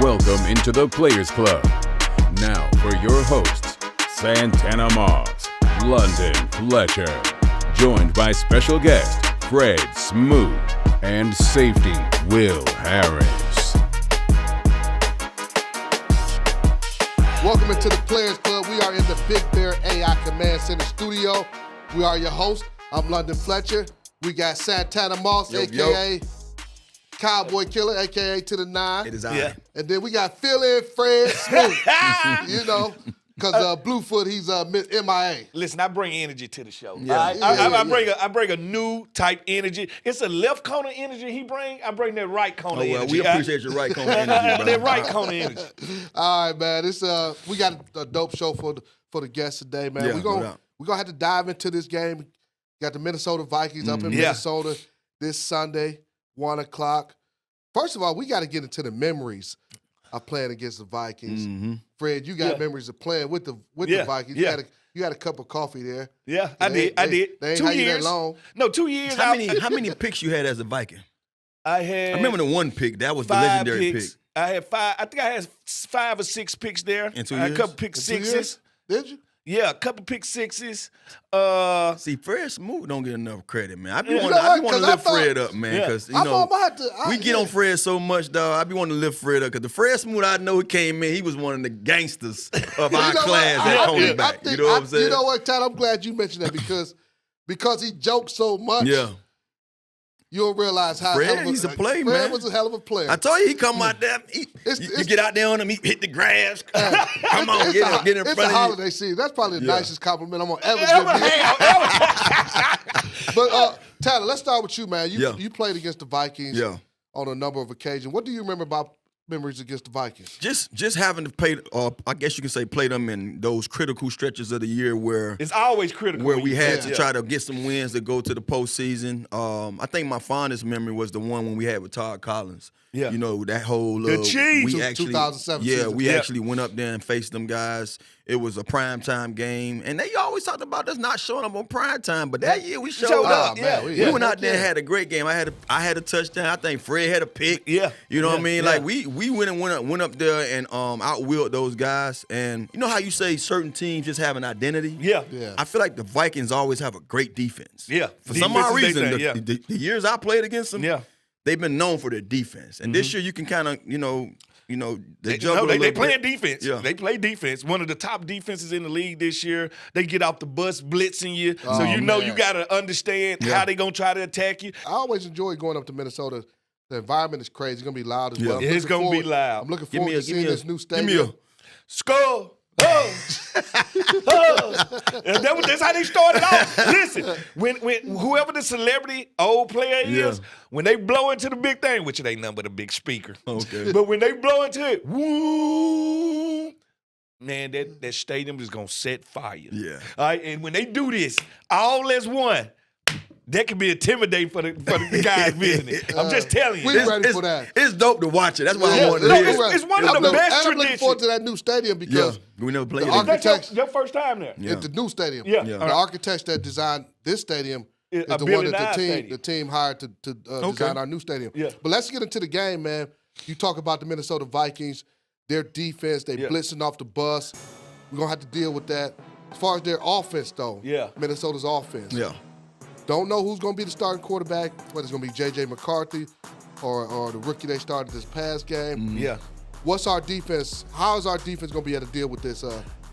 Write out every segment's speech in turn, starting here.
Welcome into the Players Club. Now for your hosts, Santana Moss, London Fletcher, joined by special guest Fred Smoot and safety Will Harris. Welcome into the Players Club. We are in the Big Bear AI Command Center studio. We are your hosts. I'm London Fletcher. We got Santana Moss, a.k.a. Cowboy Killer, a.k.a. to the nine. It is I. Yeah. And then we got fill-in Fred Smoot, you know, because Bluefoot, he's MIA. Listen, I bring energy to the show. Yeah. All right? Yeah. I bring a new type energy. It's a left corner energy he bring. I bring that right corner Oh, well, energy. we appreciate your right corner energy, bro. That right corner energy. All right, man. It's we got a dope show for the guests today, man. Yeah, We're no gonna doubt. have to dive into this game. Got the Minnesota Vikings up in Minnesota this Sunday, 1 o'clock. First of all, we got to get into the memories of playing against the Vikings. Mm-hmm. Fred, you got memories of playing with the Vikings. Yeah. You had a cup of coffee there. Yeah, I did. They ain't 2 had you that years. long. No, 2 years. How many picks you had as a Viking? I had. I remember the one pick. That was the 5 legendary picks. pick. I had 5. I think I had 5 or 6 picks there. In 2 I had years? a couple pick In 2 sixes. years? Did you? Yeah, a couple pick sixes. See, Fred Smoot don't get enough credit, man. I be You wanting know to what? 'Cause I lift thought- Fred up, man, Yeah. because I'm gonna have to. we get on Fred so much, dog. I be wanting to lift Fred up because the Fred Smoot I know he came in, he was one of the gangsters of our You know class what? at I cornerback. think- You know what I'm saying? You know what, Todd? I'm glad you mentioned that because he jokes so much. Yeah. You don't realize how Fred, hell of he's a player, Fred man. was a hell of a player. I told you he come out there. You get out there on him, he hit the grass. Come on, get in It's front a of holiday season. That's probably the Yeah. nicest compliment I'm gonna ever give you. But Tyler, let's start with you, man. You played against the Vikings Yeah. on a number of occasions. What do you remember about memories against the Vikings? Just having to play, I guess you can say play them in those critical stretches of the year where It's always critical. where when we you- had to Yeah. try to get some wins to go to the postseason. I think my fondest memory was the one when we had with Todd Collins. Yeah. You know, that whole The Chiefs. we actually 2007 Yeah, season. we Yeah. actually went up there and faced them guys. It was a primetime game. And they always talked about us not showing up on primetime, but that year we showed showed up. up, yeah. We went out there and had a great game. I had a touchdown. I think Fred had a pick. Yeah. You know what I Yeah. mean? Yeah. Like we went up there and outwilled those guys. And you know how you say certain teams just have an identity? Yeah. Yeah. I feel like the Vikings always have a great defense. Yeah. For some odd Defense is reason, their thing, the years I played against them, Yeah. they've been known for their defense. And this year you can kind of, they juggle a They little playing bit. defense. Yeah. They play defense. One of the top defenses in the league this year. They get off the bus blitzing you. So you know man. you got to understand how they going to try to attack you. I always enjoy going up to Minnesota. The environment is crazy. It's gonna be loud as Yeah. well. I'm It's looking gonna be forward- loud. I'm looking Give forward me a- to give seeing me a- this new give me stadium. Skull. And that's how they started off. Listen, when whoever the celebrity old player is, when they blow into the big thing, which it ain't nothing but a big speaker. Okay. But when they blow into it, woo, man, that stadium is gonna set fire. Yeah. All right, and when they do this, all as one, that can be intimidating for the guys visiting. I'm just telling you. We ready for that. It's dope to watch it. That's why Yeah, I wanted no, to hear it's- it. it's one of the best And I'm looking forward to that new stadium Yeah. because We never played The it. That's architects- your first time there. Yeah. it's the new stadium. Yeah. Yeah. The architects that designed this stadium is A the Billy one that Nye the stadium. team hired to design our new stadium. Yeah. But let's get into the game, man. You talk about the Minnesota Vikings, their defense, they blitzing off the bus. We're going to have to deal with that. As far as their offense, though, Minnesota's offense. Yeah. Don't know who's going to be the starting quarterback, whether it's going to be J.J. McCarthy or the rookie they started this past game. Yeah. What's our defense? How is our defense going to be able to deal with this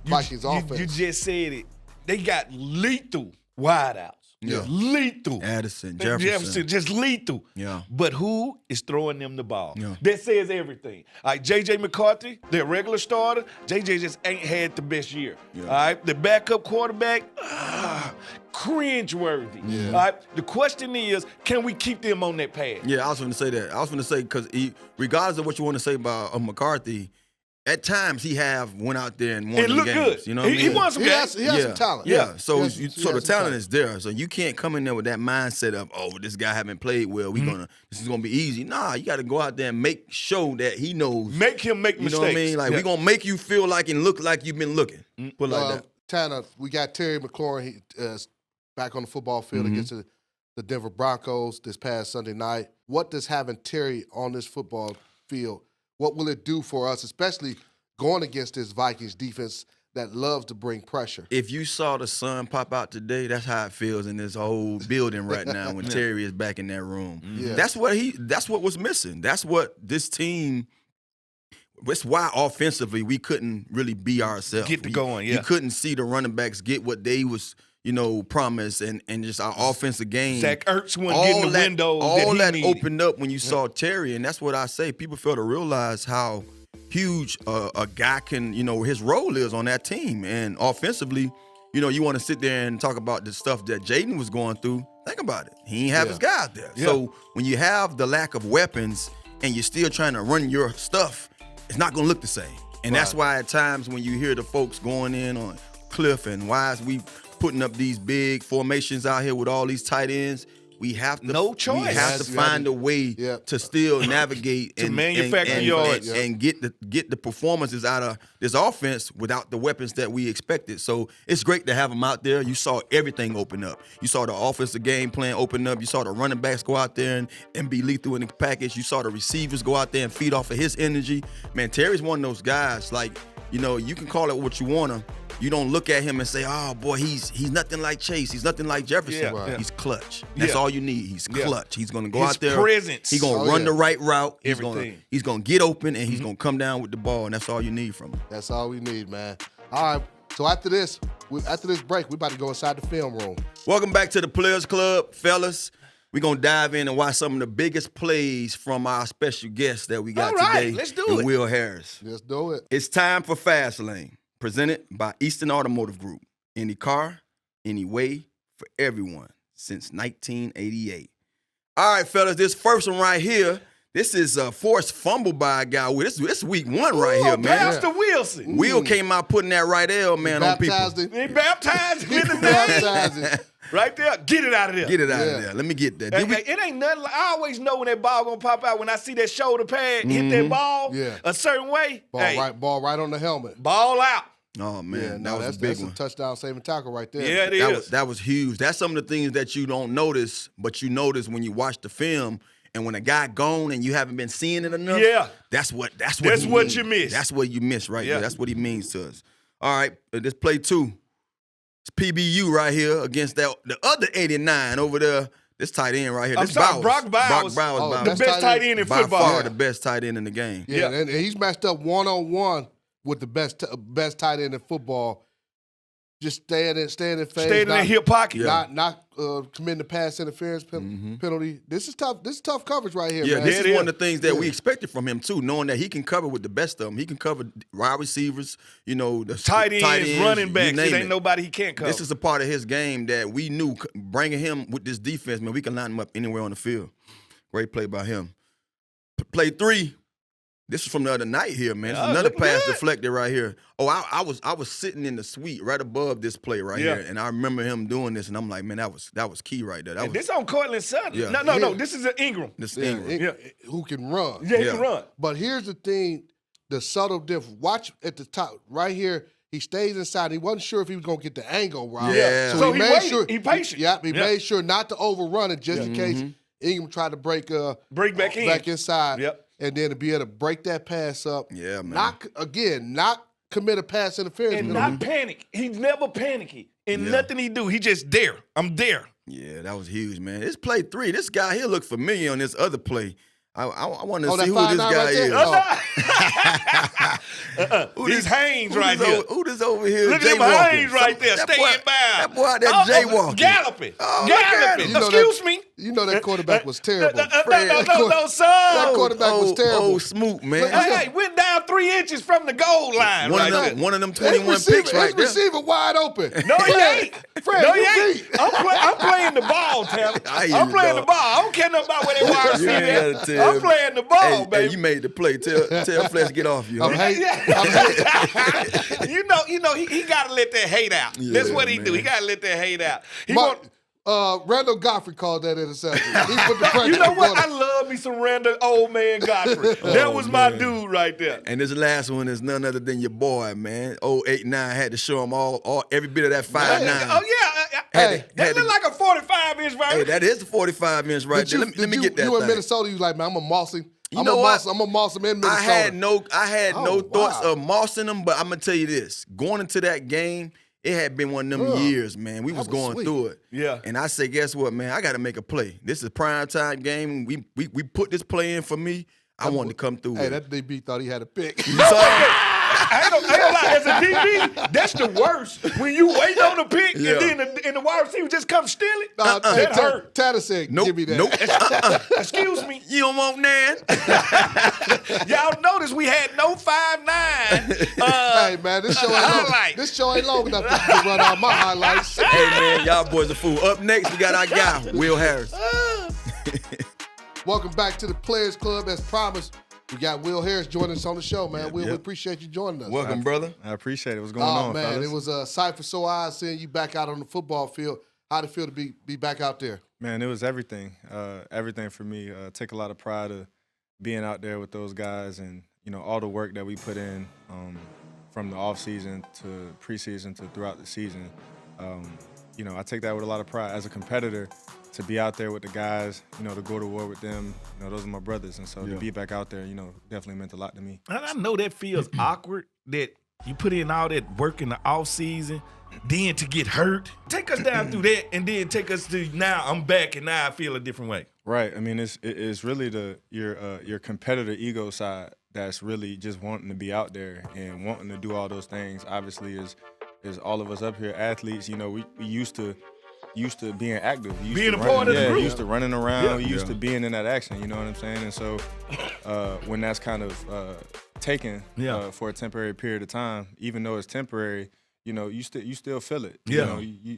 Vikings offense? You just said it. They got lethal wideouts. Yeah. Lethal. Addison, Jefferson. just lethal. Yeah. But who is throwing them the ball? Yeah. That says everything. All right, J.J. McCarthy, their regular starter, J.J. just ain't had the best year. Yeah. All right, the backup quarterback, cringe-worthy. Yeah. All right, the question is, can we keep them on that path? Yeah, I was going to say that. I was going to say because regardless of what you want to say about McCarthy, at times he went out there and won It the looked games. good. You know what I He mean? won some He games. has some talent. Yeah. So He has the some talent talent. is there. So you can't come in there with that mindset of, oh, this guy haven't played well. This is gonna be easy. Nah, you got to go out there and make sure that he knows. Make him make You mistakes. know what I mean? Like Yeah. we're gonna make you feel like and look like you've been looking. Put it like that. Tanner, we got Terry McLaurin back on the football field against the Denver Broncos this past Sunday night. What does having Terry on this football field, What will it do for us, especially going against this Vikings defense that loves to bring pressure? If you saw the sun pop out today, that's how it feels in this whole building right now when Terry is back in that room. Yeah. That's what was missing. That's what this team. That's why offensively we couldn't really be ourselves. Get going, yeah. You couldn't see the running backs get what they was, promised and just our offensive game. Zach Ertz wasn't getting the windows all that that he needed. opened up when you saw Terry, and that's what I say. People fail to realize how huge a guy can, his role is on that team. And offensively, you want to sit there and talk about the stuff that Jaden was going through. Think about it. He ain't have his guys there. Yeah. So when you have the lack of weapons and you're still trying to run your stuff, it's not going to look the same. And that's why at times when you hear the folks going in on Cliff and why is we putting up these big formations out here with all these tight ends, we have to No choice. We have to find a way to still navigate To and manufacture and, yards. and get the performances out of this offense without the weapons that we expected. So it's great to have them out there. You saw everything open up. You saw the offensive game plan open up. You saw the running backs go out there and be lethal in the package. You saw the receivers go out there and feed off of his energy. Man, Terry's one of those guys, like, you can call it what you want to. You don't look at him and say, oh, boy, he's nothing like Chase. He's nothing like Jefferson. Yeah, right. He's clutch. That's all you need. He's clutch. He's going to go His out there. presence. He's going to run the right route. He's Everything. going to get open, and he's going to come down with the ball, and that's all you need from him. That's all we need, man. All right. So after this break, we're about to go inside the film room. Welcome back to the Players Club, fellas. We're going to dive in and watch some of the biggest plays from our special guest that we got All right, today. let's do it. Will Harris. Let's do it. It's time for Fast Lane, presented by Eastern Automotive Group. Any car, any way, for everyone since 1988. All right, fellas, this first one right here, this is a forced fumble by a guy. This week one right here, man. Pastor Wilson. Will came out putting that right L, man, on people. Baptized him. He baptized him in the name. Baptized him. Right there. Get it out of there. Get it out of there. Let me get that. Hey, it ain't nothing like, I always know when that ball gonna pop out. When I see that shoulder pad hit that ball a certain way. Ball right on the helmet. Ball out. Oh, man, Yeah, no, that was a big that's one. a touchdown-saving tackle right there. Yeah, it is. That was huge. That's some of the things that you don't notice, but you notice when you watch the film. And when a guy gone and you haven't been seeing it enough, that's what you miss. That's what you miss right there. That's what he means to us. All right, this play 2. It's PBU right here against the other 89 over there. This tight end right here. I'm This sorry, Brock Bowers. Bowers. The best tight end in by football. far the best tight end in the game. Yeah, and he's matched up one-on-one with the best tight end in football. Just staying in phase. Staying in that hip pocket. Not committing the pass interference penalty. This is tough. This is tough coverage right here, Yeah, man. this is one of the things that we expected from him too, knowing that he can cover with the best of them. He can cover wide receivers, the Tight ends, running backs. It Ain't nobody he can't cover. This is a part of his game that we knew bringing him with this defense, man, we can line him up anywhere on the field. Great play by him. Play 3. This is from the other night here, man. This is another pass deflected right here. Oh, I was sitting in the suite right above this play right here, and I remember him doing this, and I'm like, man, that was key right there. This on Cortland Sutton. Yeah. No. This is an Ingram. This Ingram. Who can run. Yeah, he can run. But here's the thing, the subtle difference. watch at the top right here. He stays inside. He wasn't sure if he was going to get the angle right. Yeah. So he made waited. sure. He patient. He made sure not to overrun it just in case Ingram tried to break back in. back inside. Yep. And then to be able to break that pass up. Yeah, man. Not commit a pass interference. And not panic. He's never panicky. And nothing he do, he just there. I'm there. Yeah, that was huge, man. This play 3, this guy here looked familiar on this other play. I want to see that who 5'9" this guy right there? is. These Haynes right here. Who this over here? Look at them Haynes right there. Stay inbound. That boy out there jaywalking. Galloping. Oh, look at Galloping. him. Excuse me. You know that quarterback was terrible. No, That son. quarterback was terrible. Oh, Smoot, man. Hey, went down 3 inches from the goal line. One of them 21 His picks right there. receiver wide open. No, he ain't. Fred, No, you he ain't. beat. I'm playing the ball, Taylor. I hear I'm you, playing the dog. ball. I don't care nothing about where they wide You receiver ain't at. gotta tell I'm me. playing the ball, Hey, baby. you made the play. Tell Fletch get off you. I'm Huh? hating. you know, he got to let that hate out. That's what he do. He got to let that hate out. Randall Godfrey called that interception. He put the pressure You know on what? the I love me some random old man Godfrey. That was my dude right there. And this last one is none other than your boy, man. 89 had to show him all every bit of that 5'9". Oh, yeah. That look like a 45-inch, right? Hey, that is a 45-inch right there. Let me get that You in thing. Minnesota, you was like, man, I'm a Mossing. You know what? I'm gonna moss him in Minnesota. I had no thoughts wow. of mossing him, but I'm gonna tell you this: going into that game, it had been one of them years, man. We was going through it. Yeah. And I said, guess what, man? I got to make a play. This is a prime time game. We put this play in for me. I wanted to come through. Hey, with that DB thought he had a pick. You saw I ain't gonna lie. As a DB, that's the worst. When you wait on the pick and then the wide receiver just come steal it. That hurt. Tanner said, Nope, give me that. nope. Excuse me. You don't want that? Y'all notice we had no 5'9". Hey, man, this show ain't long. highlight. This show ain't long enough to run out my highlights. Hey, man, y'all boys are fool. Up next, we got our guy, Will Harris. Welcome back to the Players Club. As promised, we got Will Harris joining us on the show, man. Will, we appreciate you joining us. Welcome, brother. I appreciate it. What's going on, man, fellas? it was a sight for sore eyes seeing you back out on the football field. How'd it feel to be back out there? Man, it was everything. Everything for me. Take a lot of pride of being out there with those guys and, you know, all the work that we put in from the off season to preseason to throughout the season. You know, I take that with a lot of pride as a competitor to be out there with the guys, you know, to go to war with them. You know, those are my brothers. And so to be back out there, you know, definitely meant a lot to me. And I know that feels awkward that you put in all that work in the off season, then to get hurt. Take us down through that and then take us to now I'm back and now I feel a different way. Right. I mean, it's really your competitor ego side that's really just wanting to be out there and wanting to do all those things. Obviously, is all of us up here athletes. You know, we used to being active, we used being to a part of the group, used to running around, we used to being in that action. You know what I'm saying? And so when that's kind of taken for a temporary period of time, even though it's temporary, you know, you still feel it. Yeah. You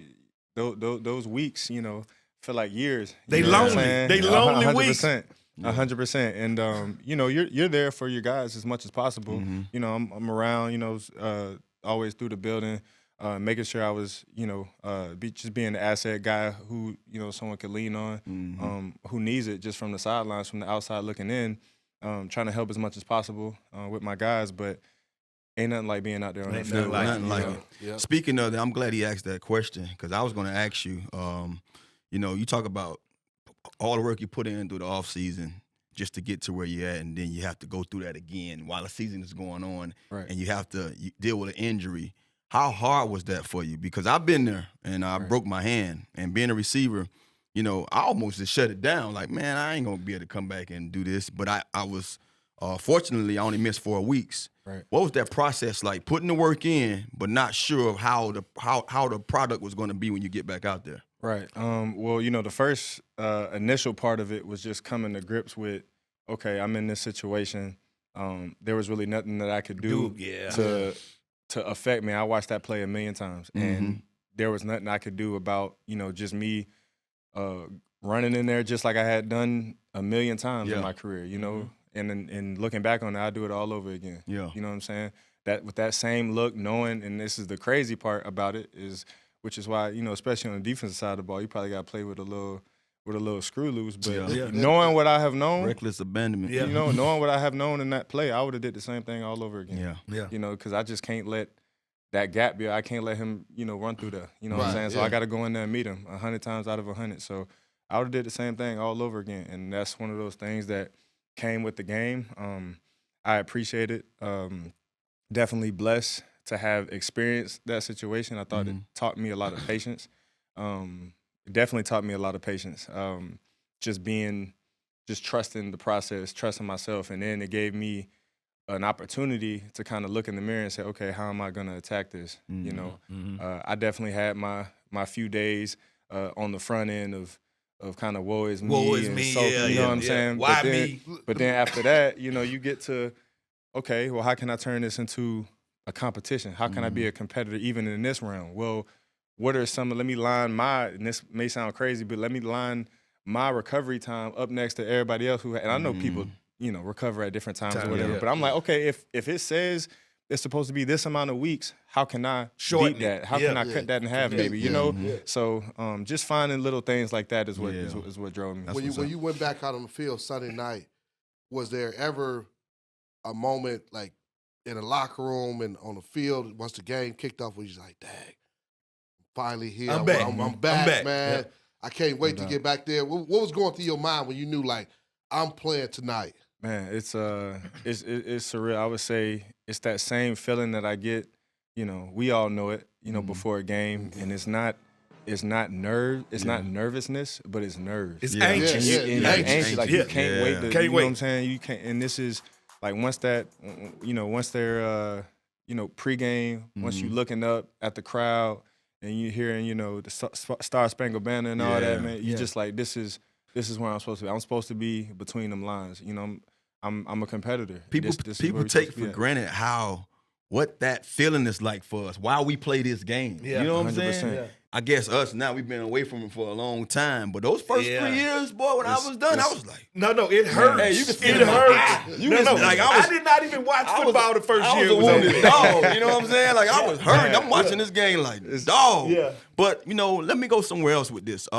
know, those weeks, you know, feel like years. They you know lonely. They lonely 100%, weeks. 100%. And you know, you're there for your guys as much as possible. You know, I'm around. You know, always through the building. Making sure I was, you know, just being the asset guy who, you know, someone could lean on, who needs it just from the sidelines, from the outside looking in, trying to help as much as possible with my guys. But ain't nothing like being out there on that field. Nothing like it. Yep. Speaking of that, I'm glad he asked that question because I was going to ask you, you know, you talk about all the work you put in through the offseason just to get to where you're at, and then you have to go through that again while the season is going on, and you have to deal with an injury. How hard was that for you? Because I've been there, and I broke my hand. And being a receiver, you know, I almost just shut it down. Like, man, I ain't going to be able to come back and do this. But I was, fortunately, I only missed 4 weeks. Right. What was that process like, putting the work in, but not sure of how the product was going to be when you get back out there? Right. Well, you know, the first initial part of it was just coming to grips with, okay, I'm in this situation. There was really nothing that I could do to affect me. I watched that play a million times, and there was nothing I could do about, you know, just me running in there just like I had done a million times in my career, you know. And looking back on it, I do it all over again. Yeah. You know what I'm saying? That with that same look, knowing, and this is the crazy part about it, which is why, you know, especially on the defensive side of the ball, you probably got to play with a little screw loose. But knowing what I have known, reckless abandonment. You know, knowing what I have known in that play, I would have did the same thing all over again. Yeah. You know, because I just can't let that gap be. I can't let him, you know, run through there. You know what I'm saying? So I got to go in there and meet him 100 times out of 100. So I would have did the same thing all over again. And that's one of those things that came with the game. I appreciate it. Definitely blessed to have experienced that situation. I thought it taught me a lot of patience. It definitely taught me a lot of patience. Just trusting the process, trusting myself. And then it gave me an opportunity to kind of look in the mirror and say, okay, how am I going to attack this? You know, I definitely had my few days on the front end of kind of woe is me. You know what I'm saying? Why me? But then after that, you know, you get to, okay, well, how can I turn this into a competition? How can I be a competitor even in this round? Well, what are let me line and this may sound crazy, but let me line my recovery time up next to everybody else and I know people, you know, recover at different times or whatever. But I'm like, okay, if it says it's supposed to be this amount of weeks, how can I beat that? How can I cut that in half, maybe? You know? So just finding little things like that is what drove me. When you went back out on the field Sunday night, was there ever a moment like in the locker room and on the field once the game kicked off where you're like, dang, finally here. I'm back, man. Yep. I can't wait to get back there. What was going through your mind when you knew, like, I'm playing tonight? Man, it's surreal. I would say it's that same feeling that I get. You know, we all know it. You know, before a game, and it's not nervousness, but it's nerves. It's anxious. Anxious. Like you can't wait. Can't you know wait. what I'm saying? You can't. And this is like once they're pregame, once you looking up at the crowd and you hearing the Star Spangled Banner and all that, man. You just like this is where I'm supposed to be. I'm supposed to be between them lines. You know, I'm a competitor. People take for granted what that feeling is like for us while we play this game. Yeah, you know what I'm saying? 100%. Yeah. I guess us now, we've been away from it for a long time. But those first 3 years, boy, when I was done, I was like, No, it hurts. Hey, you can see it it in my hurts. eye. You can see- like, I did not even watch football the first I year. was a it was over. wounded dog. You know what I'm saying? Like, I was hurt. I'm watching this game like, dog. Yeah. But, let me go somewhere else with this.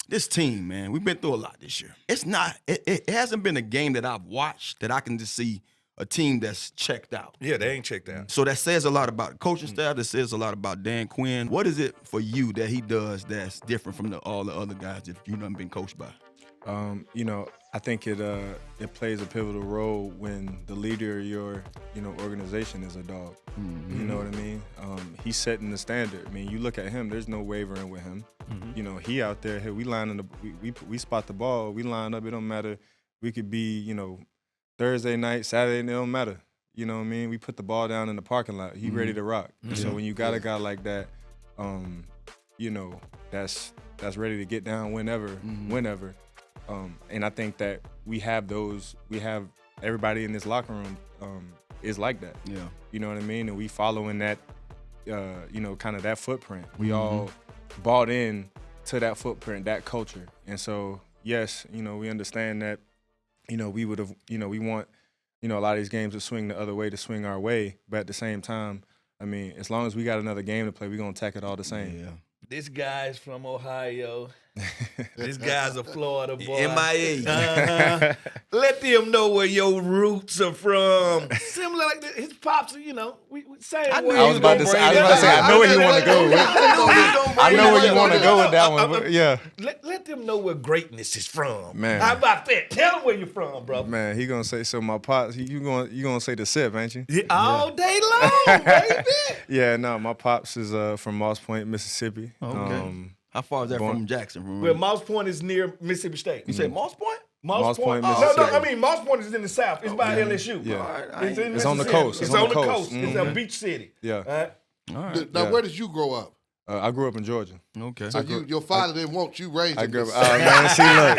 This team, man, we've been through a lot this year. It hasn't been a game that I've watched that I can just see a team that's checked out. Yeah, they ain't checked out. So that says a lot about the coaching staff. That says a lot about Dan Quinn. What is it for you that he does that's different from all the other guys that you done been coached by? I think it plays a pivotal role when the leader of your organization is a dog. Mm-hmm. You know what I mean? He's setting the standard. I mean, you look at him. There's no wavering with him. Mm-hmm. He out there. Hey, we we spot the ball. We line up. It don't matter. We could be Thursday night, Saturday. It don't matter. You know what I mean? We put the ball down in the parking lot. He ready to rock. Mm-hmm. So when you got a guy like that, that's ready to get down whenever. And I think that we have everybody in this locker room is like that. Yeah. You know what I mean? And we following that, kind of that footprint. We all bought in to that footprint, that culture. And so, yes, we understand that, we would have, we want, a lot of these games to swing the other way, to swing our way. But at the same time, I mean, as long as we got another game to play, we're going to attack it all the same. Yeah. This guy's from Ohio. This guy's a Florida boy. MIA. Let them know where your roots are from. Similar like this. His pops, we same way. I was about to say, I know where you want to go with. I know where you want to go with that one. But yeah. Let them know where greatness is from. Man. How about that? Tell them where you're from, bro. Man, he gonna say so. My pops, you gonna say the sip, ain't you? Yeah, all day long, baby. Yeah, no, my pops is from Moss Point, Mississippi. Okay. How far is that from Jackson? Well, Moss Point is near Mississippi State. You say Moss Point? Moss Point, No, Mississippi. I mean Moss Point is in the south. It's by LSU. Yeah. All right. in It's on the Mississippi. coast. It's on the coast. It's a beach city. Yeah. All right. Now, Yeah. where did you grow up? I grew up in Georgia. Okay. So your father didn't want you raised I in grew up. Mississippi. Man,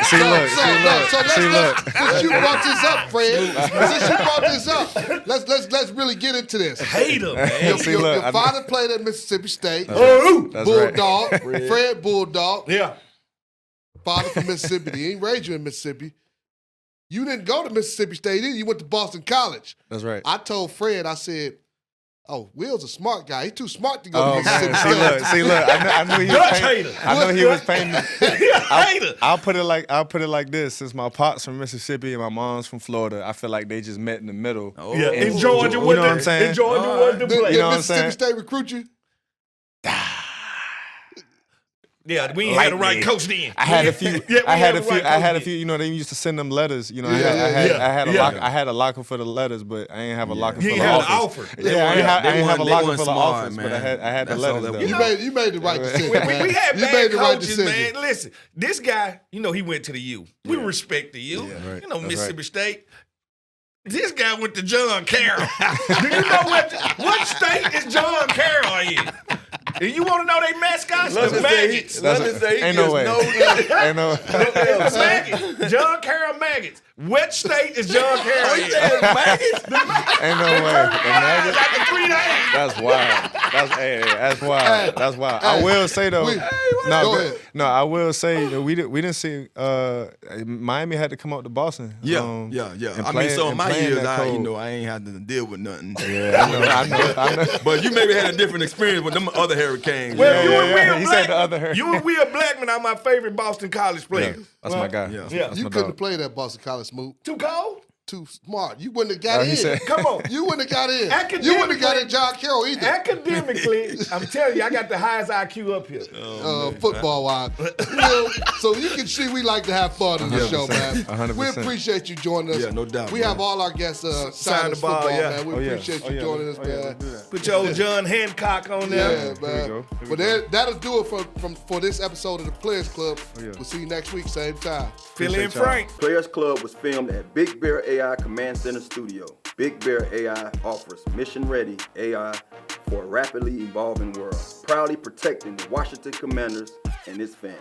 So since you brought this up, Fred, since you brought this up, let's really get into this. Hater, man. Your father played at Mississippi State. That's Bulldog, Fred Bulldog. Yeah. Father from Mississippi. He ain't raised you in Mississippi. You didn't go to Mississippi State either. You went to Boston College. That's right. I told Fred, I said, oh, Will's a smart guy. He's too smart to go to Oh Mississippi man, State. see, look. I knew he was Dutch painting. hater. I know he was painting. Hater. I'll put it like this. Since my pops from Mississippi and my mom's from Florida, I feel like they just met in the middle. Oh. Yeah, And in Georgia, you know what I'm saying? In Georgia, was the Did play. You know what I'm Mississippi saying? State recruit you? Yeah, we ain't had the right coach then. I had a few. Yeah, we I had the a few. right I had a coach few. You know, they used to send them letters. You know, I had a locker for the letters, but I ain't have a locker for then. the You ain't had office. the offer. Yeah, I ain't have a They locker weren't for the smart, office, man. but I had the That's all letters that though. was. You made the right decision, man. We had You bad made the right coaches, decision. man. Listen, this guy, he went to the U. We respect the U. right. That's Mississippi right. State. This guy went to John Carroll. Do you know what state is John Carroll in? Do you want to know they mascots? The Maggots. Ain't no way. Ain't no. The Maggots. John Carroll Maggots. What state is John Carroll in? Ain't no way. The Maggots? Like the 3 days. That's wild. That's wild. That's wild. I will say though. Go ahead. No, I will say that we didn't see. Miami had to come up to Boston. Yeah. and I mean, so in and my playing years, that I cold. I ain't had to deal with nothing. Yeah, I know. But you maybe had a different experience with them other Hurricanes. Well, you and yeah. Will He Blackman. said the other her. You and Will Blackman are my favorite Boston College Yeah, players. that's my guy. Yeah. Yeah. That's You my couldn't dog. have played at Boston College, Smoot. Too cold? too smart. You wouldn't have got in. Come on. You wouldn't have got in. You wouldn't have got in John Carroll either. Academically, I'm telling you, I got the highest IQ up here. Football-wise. So you can see we like to have fun on the show, man. 100%. We appreciate you joining us. Yeah, no doubt, We man. have all our guests sign the ball, football, yeah. man. We appreciate you joining us, man. Put your old John Hancock on there. Yeah, man. But that'll do it for this episode of the Players Club. We'll see you next week, same time. Fill in Frank. Players Club was filmed at Big Bear AI Command Center Studio. Big Bear AI offers mission-ready AI for a rapidly evolving world, proudly protecting the Washington Commanders and its fans.